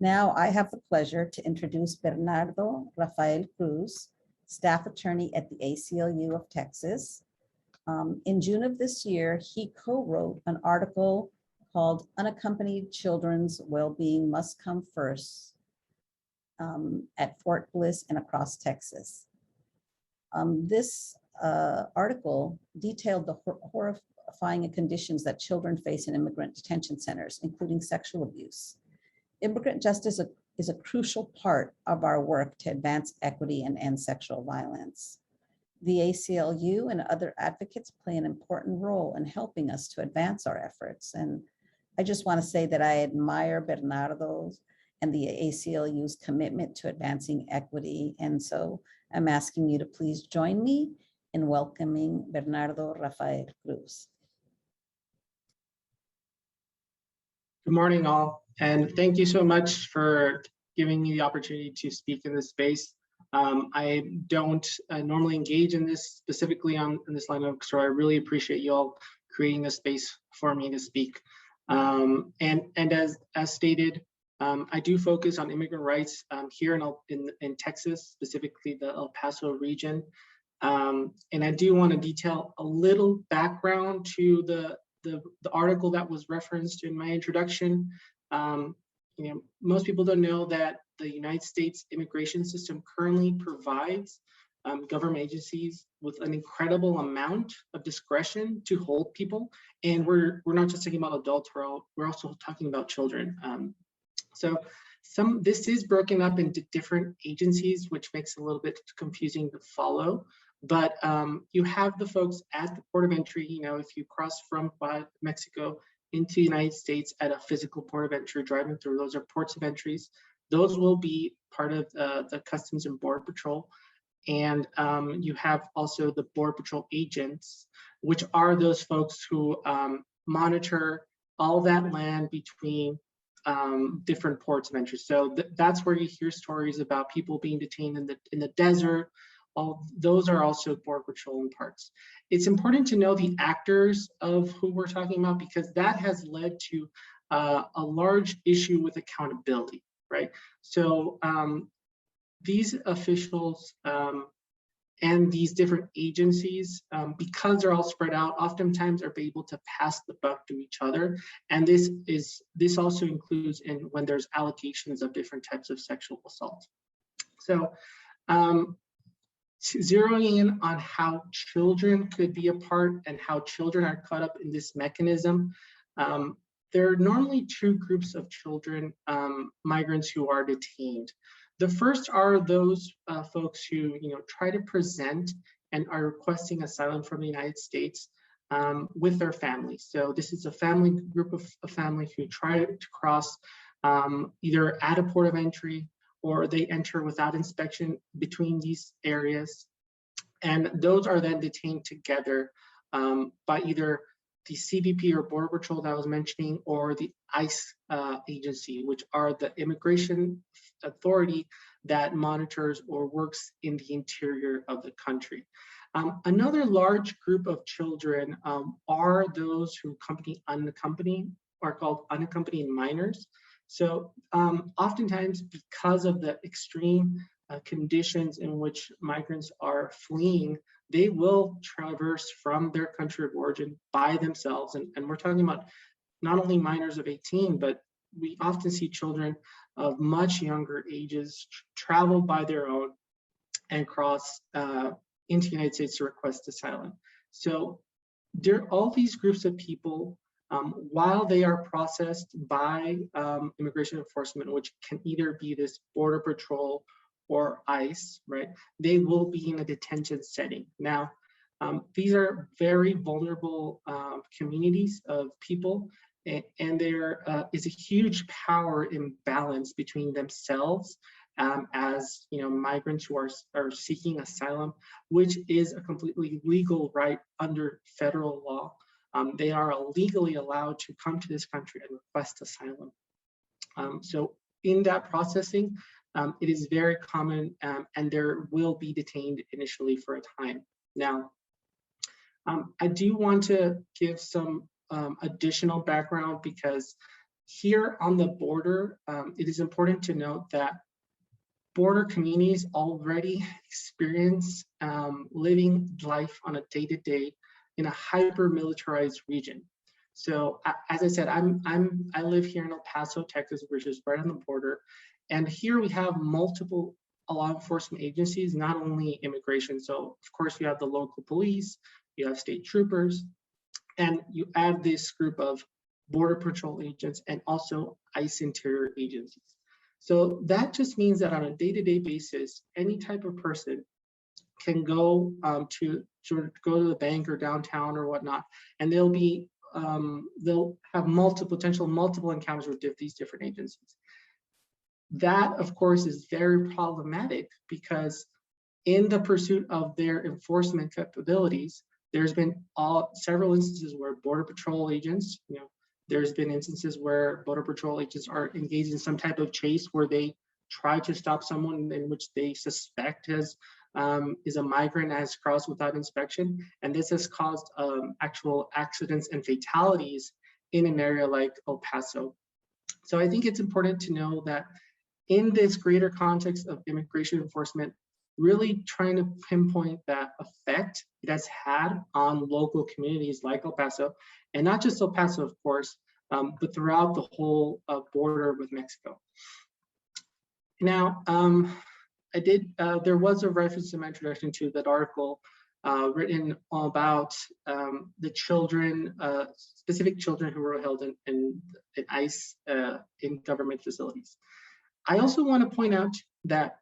Now I have the pleasure to introduce Bernardo Rafael Cruz, staff attorney at the ACLU of Texas. In June of this year, he co-wrote an article called Unaccompanied Children's Wellbeing Must Come First at Fort Bliss and across Texas. This article detailed the horrifying conditions that children face in immigrant detention centers, including sexual abuse. Immigrant justice is a crucial part of our work to advance equity and end sexual violence. The ACLU and other advocates play an important role in helping us to advance our efforts. And I just want to say that I admire Bernardo's and the ACLU's commitment to advancing equity. And so I'm asking you to please join me in welcoming Bernardo Rafael Cruz. Good morning, all, and thank you so much for giving me the opportunity to speak in this space. I don't normally engage in this specifically in this line of work, so I really appreciate you all creating this space for me to speak. And as stated, I do focus on immigrant rights here in Texas, specifically the El Paso region. And I do want to detail a little background to the article that was referenced in my introduction. Most people don't know that the United States immigration system currently provides government agencies with an incredible amount of discretion to hold people. And we're not just talking about adults, we're also talking about children. So this is broken up into different agencies, which makes it a little bit confusing to follow. But you have the folks at the port of entry. If you cross from Mexico into the United States at a physical port of entry, driving through, those are ports of entries. Those will be part of the Customs and Border Patrol. And you have also the Border Patrol agents, which are those folks who monitor all that land between different ports of entry. So that's where you hear stories about people being detained in the desert. All those are also Border Patrol in parts. It's important to know the actors of who we're talking about, because that has led to a large issue with accountability, right? So these officials and these different agencies, because they're all spread out, oftentimes are able to pass the buck to each other. And this also includes when there's allegations of different types of sexual assault. So zeroing in on how children could be a part and how children are caught up in this mechanism, there are normally two groups of children, migrants who are detained. The first are those folks who try to present and are requesting asylum from the United States with their families. So this is a group of families who try to cross either at a port of entry, or they enter without inspection between these areas. And those are then detained together by either the CBP or Border Patrol that I was mentioning, or the ICE agency, which are the immigration authority that monitors or works in the interior of the country. Another large group of children are those who are called unaccompanied minors. So oftentimes, because of the extreme conditions in which migrants are fleeing, they will traverse from their country of origin by themselves. And we're talking about not only minors of 18, but we often see children of much younger ages travel by their own and cross into the United States to request asylum. So there are all these groups of people. While they are processed by immigration enforcement, which can either be this Border Patrol or ICE, right? They will be in a detention setting. Now, these are very vulnerable communities of people, and there is a huge power imbalance between themselves as migrants who are seeking asylum, which is a completely legal right under federal law. They are legally allowed to come to this country and request asylum. So in that processing, it is very common, and there will be detained initially for a time. Now, I do want to give some additional background, because Here on the border, it is important to note that border communities already experience living life on a day-to-day in a hyper-militarized region. So as I said, I live here in El Paso, Texas, which is right on the border. And here we have multiple law enforcement agencies, not only immigration. So of course you have the local police, you have state troopers, and you add this group of Border Patrol agents and also ICE interior agencies. So that just means that on a day-to-day basis, any type of person can go to go to the bank or downtown or whatnot, and they'll have multiple encounters with these different agencies. That, of course, is very problematic because in the pursuit of their enforcement capabilities, there's been several instances where Border Patrol agents, there's been instances where Border Patrol agents are engaged in some type of chase where they try to stop someone in which they suspect is a migrant has crossed without inspection. And this has caused actual accidents and fatalities in an area like El Paso. So I think it's important to know that in this greater context of immigration enforcement, really trying to pinpoint that effect it has had on local communities like El Paso, and not just El Paso, of course, but throughout the whole border with Mexico. Now, there was a reference in my introduction to that article written about the children, specific children who were held in ICE in government facilities. I also want to point out that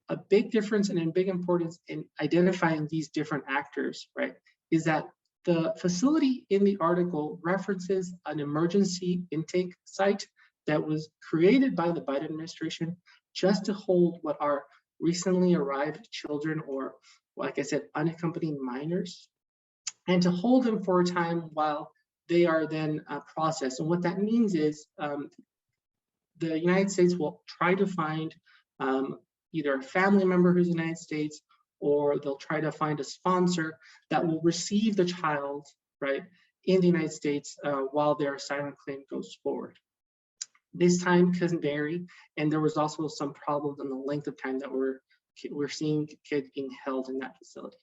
a big difference and a big importance in identifying these different actors, right, is that the facility in the article references an emergency intake site that was created by the Biden administration just to hold what are recently arrived children, or like I said, unaccompanied minors, and to hold them for a time while they are then processed. And what that means is the United States will try to find either a family member who's in the United States, or they'll try to find a sponsor that will receive the child, right, in the United States while their asylum claim goes forward. This time can vary, and there was also some problems in the length of time that we're seeing kids being held in that facility.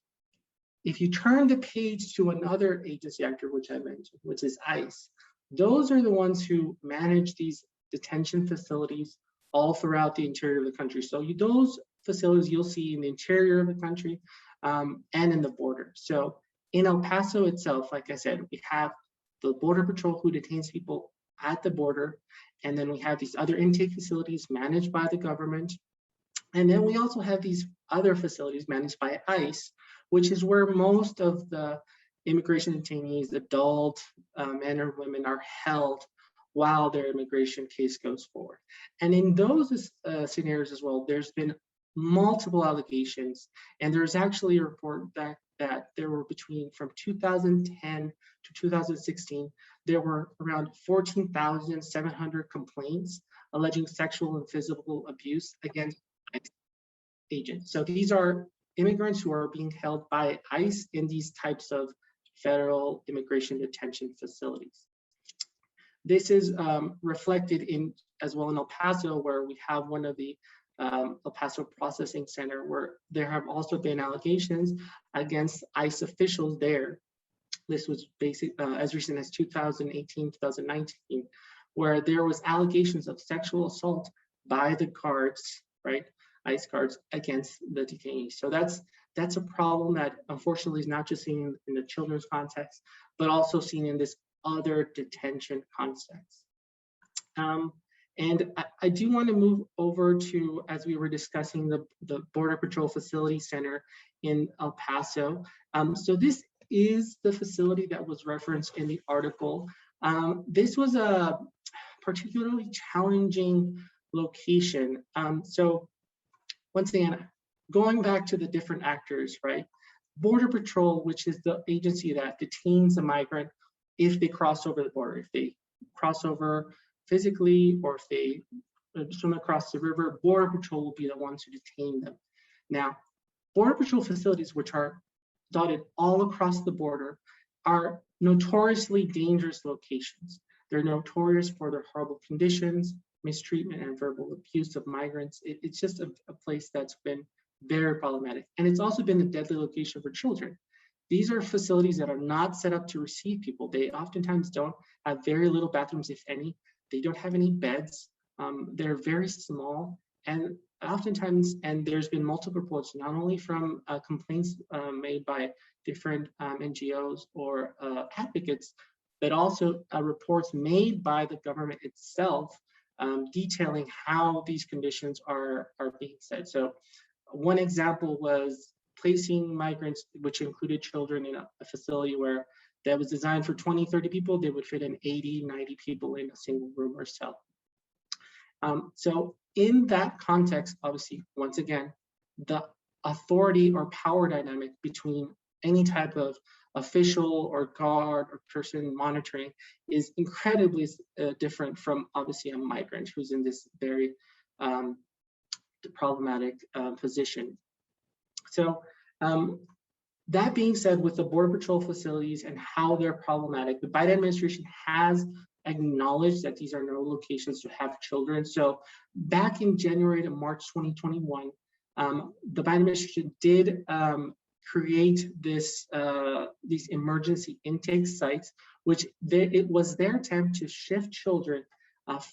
If you turn the page to another agency actor, which I mentioned, which is ICE, those are the ones who manage these detention facilities all throughout the interior of the country. So those facilities you'll see in the interior of the country and in the border. So in El Paso itself, like I said, we have the Border Patrol who detains people at the border, and then we have these other intake facilities managed by the government. And then we also have these other facilities managed by ICE, which is where most of the immigration detainees, adult men or women, are held while their immigration case goes forward. And in those scenarios as well, there's been multiple allegations, and there's actually a report that there were from 2010 to 2016, there were around 14,700 complaints alleging sexual and physical abuse against ICE agents. So these are immigrants who are being held by ICE in these types of federal immigration detention facilities. This is reflected as well in El Paso, where we have one of the El Paso Processing Center, where there have also been allegations against ICE officials there. This was as recent as 2018, 2019, where there was allegations of sexual assault by the guards, right, ICE guards, against the detainees. So that's a problem that unfortunately is not just seen in the children's context, but also seen in this other detention context. And I do want to move over to, as we were discussing, the Border Patrol Facility Center in El Paso. So this is the facility that was referenced in the article. This was a particularly challenging location. So once again, going back to the different actors, right? Border Patrol, which is the agency that detains a migrant if they cross over the border, if they cross over physically, or if they swim across the river, Border Patrol will be the ones who detain them. Now, Border Patrol facilities, which are dotted all across the border, are notoriously dangerous locations. They're notorious for their horrible conditions, mistreatment, and verbal abuse of migrants. It's just a place that's been very problematic. And it's also been a deadly location for children. These are facilities that are not set up to receive people. They oftentimes don't have very little bathrooms, if any. They don't have any beds. They're very small. And oftentimes, and there's been multiple reports, not only from complaints made by different NGOs or advocates, but also reports made by the government itself detailing how these conditions are being set. So one example was placing migrants, which included children, in a facility where that was designed for 20, 30 people. They would fit in 80, 90 people in a single room or cell. So in that context, obviously, once again, the authority or power dynamic between any type of official or guard or person monitoring is incredibly different from obviously a migrant who's in this very problematic position. So that being said, with the Border Patrol facilities and how they're problematic, the Biden administration has acknowledged that these are no locations to have children. So back in January to March 2021, the Biden administration did create this these emergency intake sites, which it was their attempt to shift children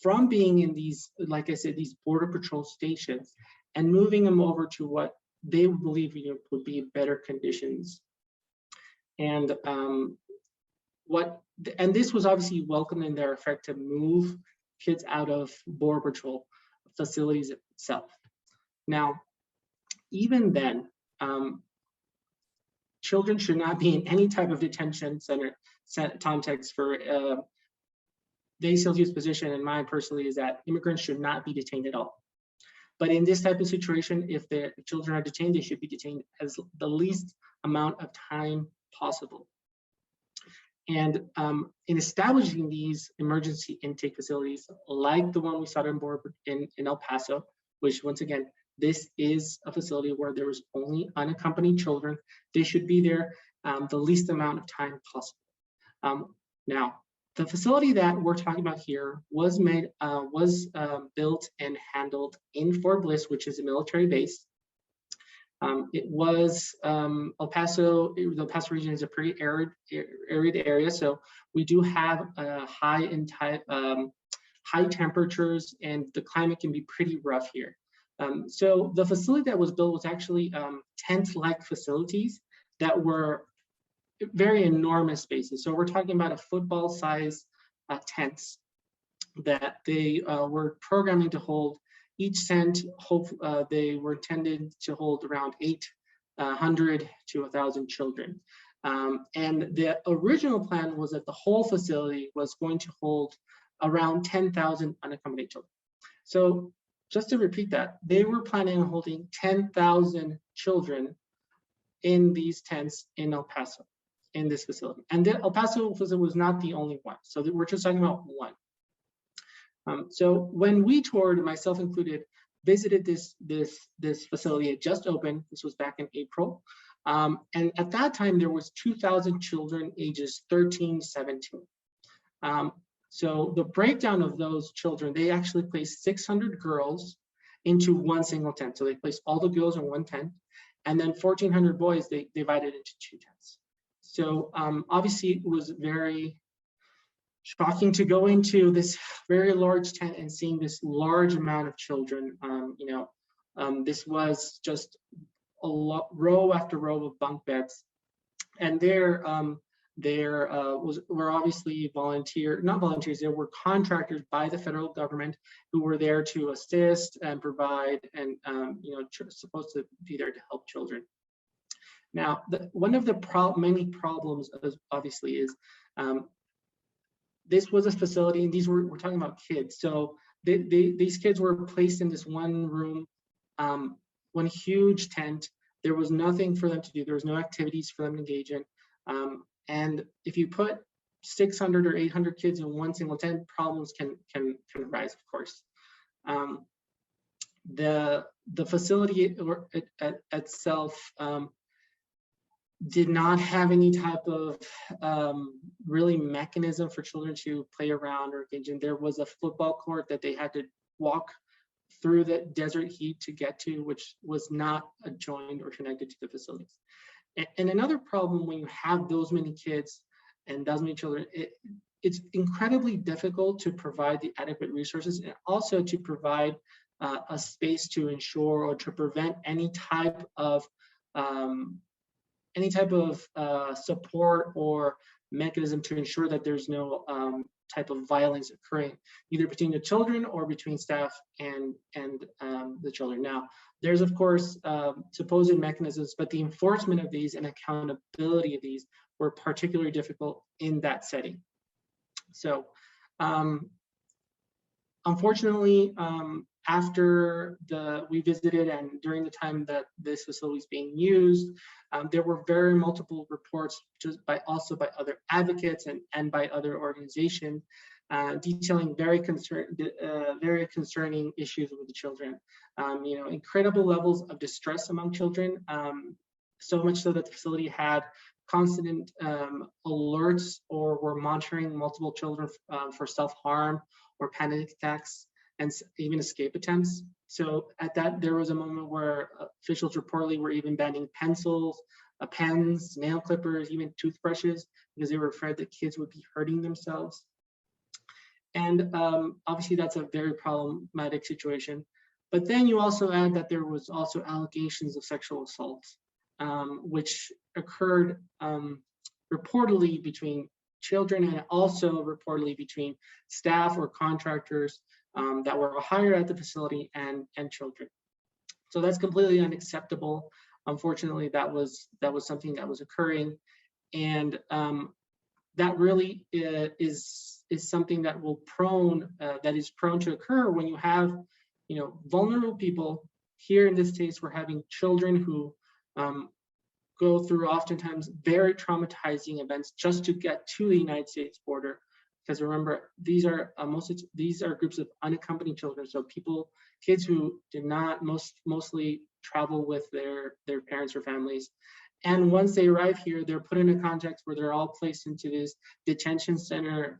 from being in these, like I said, these Border Patrol stations and moving them over to what they believe would be better conditions. And this was obviously welcomed in their effect to move kids out of Border Patrol facilities itself. Now, even then, children should not be in any type of detention center context. For the ACLU's position and mine personally is that immigrants should not be detained at all. But in this type of situation, if the children are detained, they should be detained as the least amount of time possible. And in establishing these emergency intake facilities, like the one we saw in El Paso, which once again, this is a facility where there was only unaccompanied children. They should be there the least amount of time possible. Now, the facility that we're talking about here was built and handled in Fort Bliss, which is a military base. It was El Paso. The El Paso region is a pretty arid area, so we do have high temperatures, and the climate can be pretty rough here. So the facility that was built was actually tent-like facilities that were very enormous spaces. So we're talking about a football-sized tents that they were programming to hold. Each tent, they were intended to hold around 800 to 1,000 children. And the original plan was that the whole facility was going to hold around 10,000 unaccompanied children. So just to repeat that, they were planning on holding 10,000 children in these tents in El Paso, in this facility. And the El Paso facility was not the only one. So we're just talking about one. So when we toured, myself included, visited this facility, it just opened. This was back in April. And at that time, there was 2,000 children ages 13 to 17. So the breakdown of those children, they actually placed 600 girls into one single tent. So they placed all the girls in one tent, and then 1,400 boys, they divided into two tents. So obviously it was very shocking to go into this very large tent and seeing this large amount of children. This was just a row after row of bunk beds, and there were obviously not volunteers. There were contractors by the federal government who were there to assist and provide, and supposed to be there to help children. Now, one of the many problems, obviously, is this was a facility, and we're talking about kids. So these kids were placed in this one room, one huge tent. There was nothing for them to do. There was no activities for them to engage in. And if you put 600 or 800 kids in one single tent, problems can arise, of course. The facility itself, did not have any type of really mechanism for children to play around or engage in. There was a football court that they had to walk through the desert heat to get to, which was not adjoined or connected to the facilities. And another problem when you have those many kids and those many children, it's incredibly difficult to provide the adequate resources and also to provide a space to ensure or to prevent any type of support or mechanism to ensure that there's no type of violence occurring, either between the children or between staff and the children. Now, there's of course supposed mechanisms, but the enforcement of these and accountability of these were particularly difficult in that setting. So unfortunately, after we visited and during the time that this facility is being used, there were very multiple reports just also by other advocates and by other organizations detailing very concerning issues with the children. Incredible levels of distress among children, so much so that the facility had constant alerts or were monitoring multiple children for self-harm or panic attacks and even escape attempts. So at that, there was a moment where officials reportedly were even banning pencils, pens, nail clippers, even toothbrushes, because they were afraid that kids would be hurting themselves. And obviously that's a very problematic situation. But then you also add that there was also allegations of sexual assault, which occurred reportedly between children and also reportedly between staff or contractors that were hired at the facility and children. So that's completely unacceptable. Unfortunately, that was something that was occurring, and that really is something that is prone to occur when you have vulnerable people. Here in this case, we're having children who go through oftentimes very traumatizing events just to get to the United States border. Because remember, these are groups of unaccompanied children, so kids who did not mostly travel with their parents or families. And once they arrive here, they're put in a context where they're all placed into this detention center,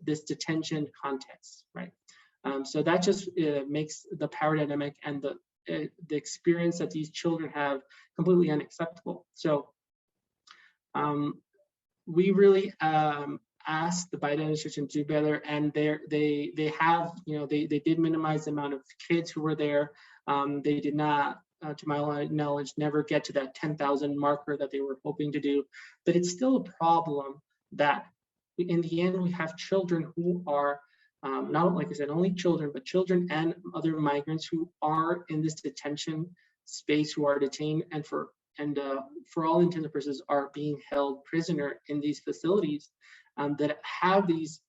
this detention context, right? So that just makes the power dynamic and the experience that these children have completely unacceptable. So we really asked the Biden administration to do better, and they did minimize the amount of kids who were there. They did not, to my knowledge, never get to that 10,000 marker that they were hoping to do. But it's still a problem that in the end we have children who are not, like I said, only children, but children and other migrants who are in this detention space, who are detained and for all intents and purposes are being held prisoner in these facilities that have these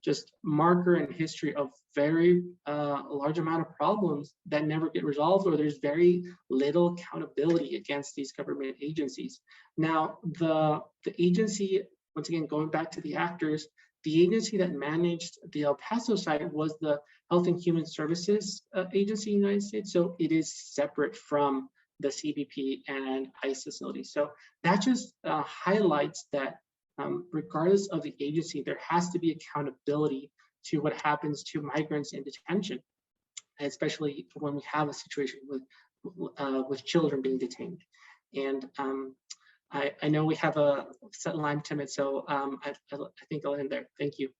just marker and history of very large amount of problems that never get resolved, or there's very little accountability against these government agencies. Now, the agency, once again, going back to the actors, the agency that managed the El Paso site was the Health and Human Services Agency in the United States. So it is separate from the CBP and ICE facilities. So that just highlights that regardless of the agency, there has to be accountability to what happens to migrants in detention, especially when we have a situation with children being detained. And I know we have a set line, Timid, so I think I'll end there. Thank you.